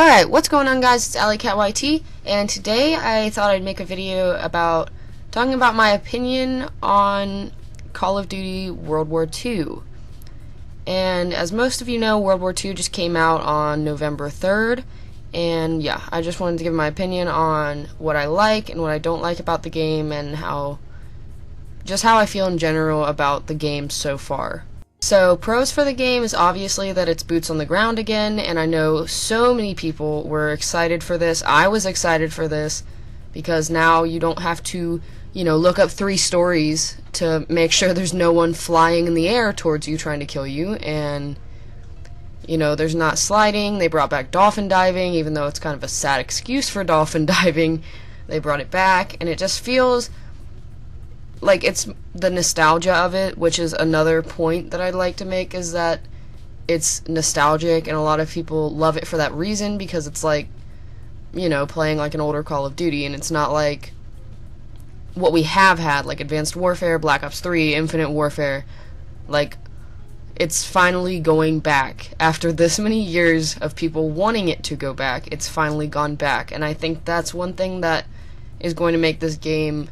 Alright, what's going on, guys? It's AllycatYT, and today I thought I'd make a video about talking about my opinion on Call of Duty World War II. And as most of you know, World War II just came out on November 3rd, and yeah, I just wanted to give my opinion on what I like and what I don't like about the game, and how I feel in general about the game so far. So, pros for the game is obviously that it's boots on the ground again, and I know so many people were excited for this. I was excited for this, because now you don't have to, look up 3 stories to make sure there's no one flying in the air towards you trying to kill you, and, there's not sliding. They brought back dolphin diving, even though it's kind of a sad excuse for dolphin diving. They brought it back, and it just feels like it's the nostalgia of it, which is another point that I'd like to make, is that it's nostalgic, and a lot of people love it for that reason, because it's like, playing like an older Call of Duty, and it's not like what we have had, like Advanced Warfare, Black Ops 3, Infinite Warfare. Like, it's finally going back. After this many years of people wanting it to go back, it's finally gone back, and I think that's one thing that is going to make this game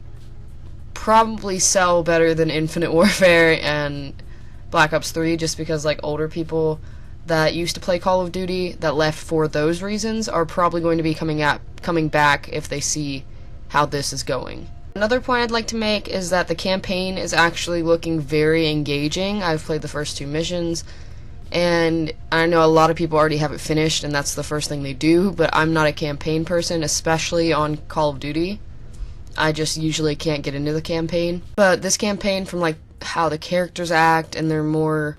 probably sell better than Infinite Warfare and Black Ops 3, just because like older people that used to play Call of Duty that left for those reasons are probably going to be coming back if they see how this is going. Another point I'd like to make is that the campaign is actually looking very engaging. I've played the first 2 missions, and I know a lot of people already have it finished, and that's the first thing they do, but I'm not a campaign person, especially on Call of Duty. I just usually can't get into the campaign. But this campaign, from like how the characters act, and they're more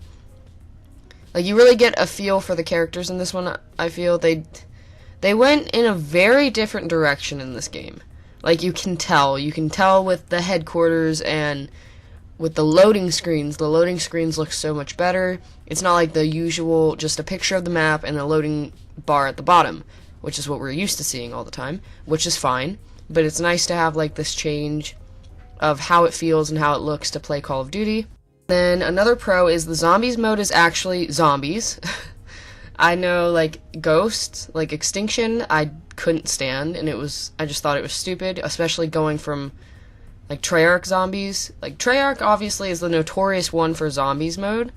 like, you really get a feel for the characters in this one. I feel they went in a very different direction in this game. Like, you can tell with the headquarters and with the loading screens. The loading screens look so much better. It's not like the usual just a picture of the map and a loading bar at the bottom, which is what we're used to seeing all the time, which is fine. But it's nice to have like this change of how it feels and how it looks to play Call of Duty. Then another pro is the zombies mode is actually zombies. I know, like, Ghosts, like Extinction, I couldn't stand, and I just thought it was stupid, especially going from like Treyarch zombies. Like, Treyarch obviously is the notorious one for zombies mode.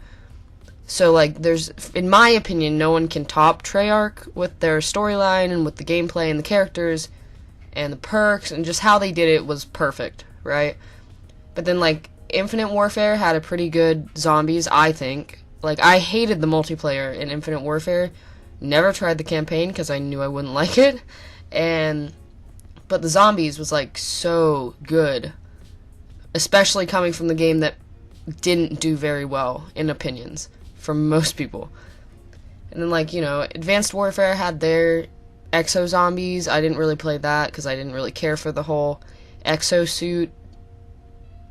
So like, there's, in my opinion, no one can top Treyarch with their storyline and with the gameplay and the characters and the perks, and just how they did it was perfect, right? But then, like, Infinite Warfare had a pretty good zombies, I think. Like, I hated the multiplayer in Infinite Warfare. Never tried the campaign, because I knew I wouldn't like it. But the zombies was, like, so good. Especially coming from the game that didn't do very well, in opinions, from most people. And then, like, Advanced Warfare had their exo zombies. I didn't really play that because I didn't really care for the whole exosuit,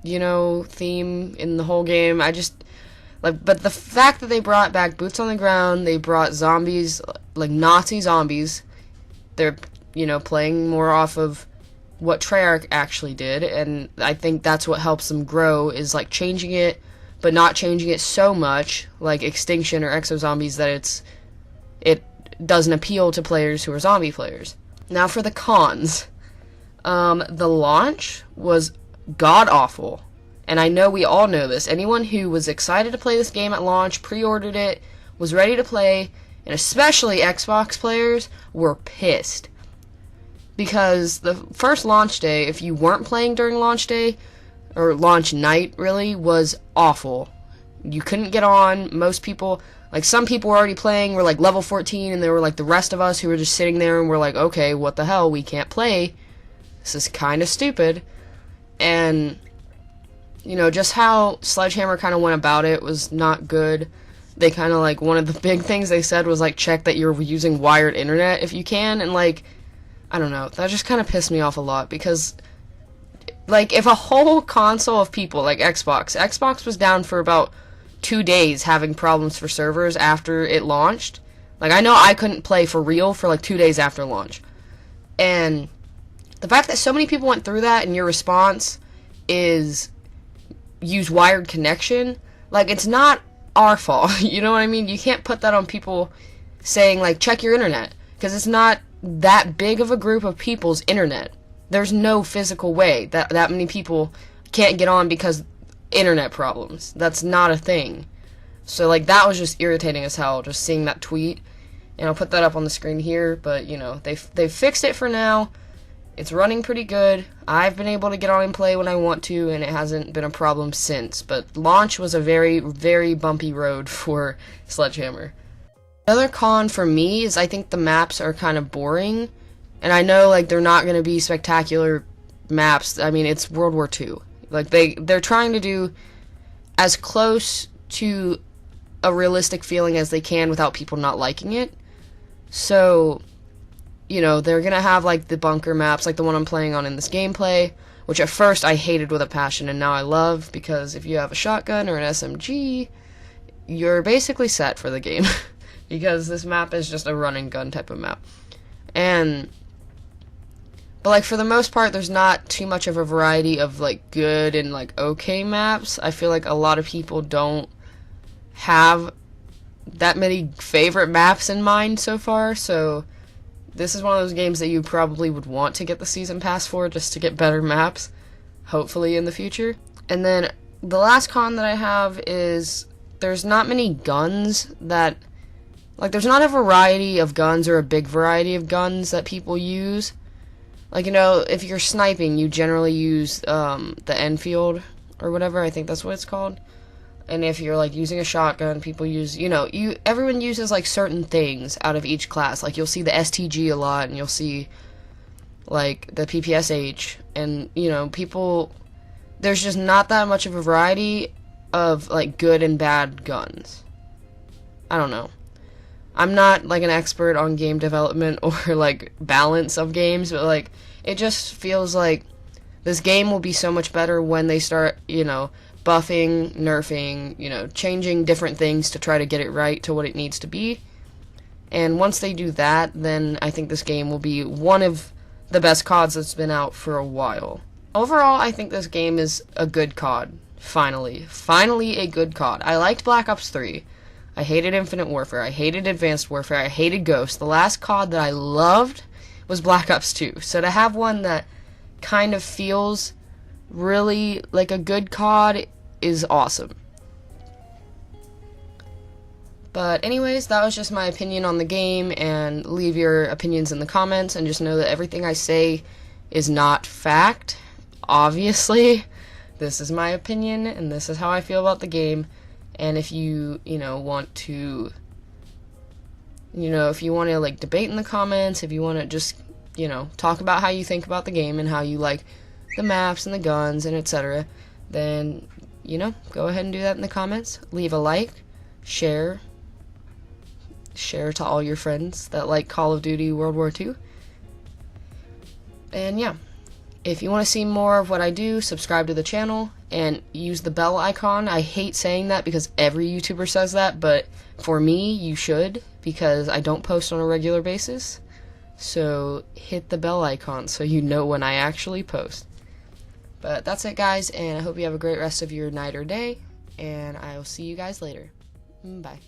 theme in the whole game. I just, like, but the fact that they brought back boots on the ground, they brought zombies, like Nazi zombies, they're, playing more off of what Treyarch actually did, and I think that's what helps them grow, is like changing it, but not changing it so much, like Extinction or exo zombies, that it doesn't appeal to players who are zombie players. Now for the cons. The launch was god-awful, and I know we all know this. Anyone who was excited to play this game at launch, pre-ordered it, was ready to play, and especially Xbox players, were pissed. Because the first launch day, if you weren't playing during launch day, or launch night, really, was awful. You couldn't get on. Most people, like, some people were already playing, were like level 14, and there were like the rest of us who were just sitting there and were like, okay, what the hell, we can't play. This is kind of stupid. And, just how Sledgehammer kind of went about it was not good. They kind of, like, one of the big things they said was, like, check that you're using wired internet if you can, and, like, I don't know, that just kind of pissed me off a lot, because, like, if a whole console of people, like Xbox was down for about 2 days having problems for servers after it launched. Like, I know I couldn't play for real for like 2 days after launch. And the fact that so many people went through that, and your response is use wired connection, like, it's not our fault. You know what I mean? You can't put that on people saying, like, check your internet. because it's not that big of a group of people's internet. There's no physical way that many people can't get on because internet problems. That's not a thing. So, like, that was just irritating as hell, just seeing that tweet. And I'll put that up on the screen here, but, you know, they've fixed it for now. It's running pretty good. I've been able to get on and play when I want to, and it hasn't been a problem since. But launch was a very, very bumpy road for Sledgehammer. Another con for me is I think the maps are kind of boring. And I know, like, they're not going to be spectacular maps. I mean, it's World War II. Like, they're trying to do as close to a realistic feeling as they can without people not liking it. So, you know, they're going to have, like, the bunker maps, like the one I'm playing on in this gameplay, which at first I hated with a passion, and now I love, because if you have a shotgun or an SMG, you're basically set for the game, because this map is just a run and gun type of map. But, like, for the most part, there's not too much of a variety of, like, good and, like, okay maps. I feel like a lot of people don't have that many favorite maps in mind so far, so this is one of those games that you probably would want to get the season pass for, just to get better maps, hopefully in the future. And then the last con that I have is there's not many guns that, like, there's not a variety of guns or a big variety of guns that people use. Like, you know, if you're sniping, you generally use the Enfield or whatever, I think that's what it's called. And if you're, like, using a shotgun, people use, you know, everyone uses, like, certain things out of each class. Like, you'll see the STG a lot, and you'll see, like, the PPSH, and, you know, there's just not that much of a variety of, like, good and bad guns. I don't know. I'm not, like, an expert on game development or, like, balance of games, but, like, it just feels like this game will be so much better when they start, you know, buffing, nerfing, you know, changing different things to try to get it right to what it needs to be. And once they do that, then I think this game will be one of the best CODs that's been out for a while. Overall, I think this game is a good COD. Finally. Finally a good COD. I liked Black Ops 3. I hated Infinite Warfare. I hated Advanced Warfare. I hated Ghost. The last COD that I loved was Black Ops 2. So to have one that kind of feels really like a good COD is awesome. But anyways, that was just my opinion on the game, and leave your opinions in the comments, and just know that everything I say is not fact. Obviously, this is my opinion, and this is how I feel about the game. And if you want to, if you want to, like, debate in the comments, if you want to just, talk about how you think about the game and how you like the maps and the guns and etc., then, go ahead and do that in the comments. Leave a like, share to all your friends that like Call of Duty World War II. And yeah, if you want to see more of what I do, subscribe to the channel and use the bell icon. I hate saying that because every YouTuber says that, but for me, you should, because I don't post on a regular basis. So hit the bell icon so you know when I actually post. But that's it, guys, and I hope you have a great rest of your night or day, and I will see you guys later. Bye.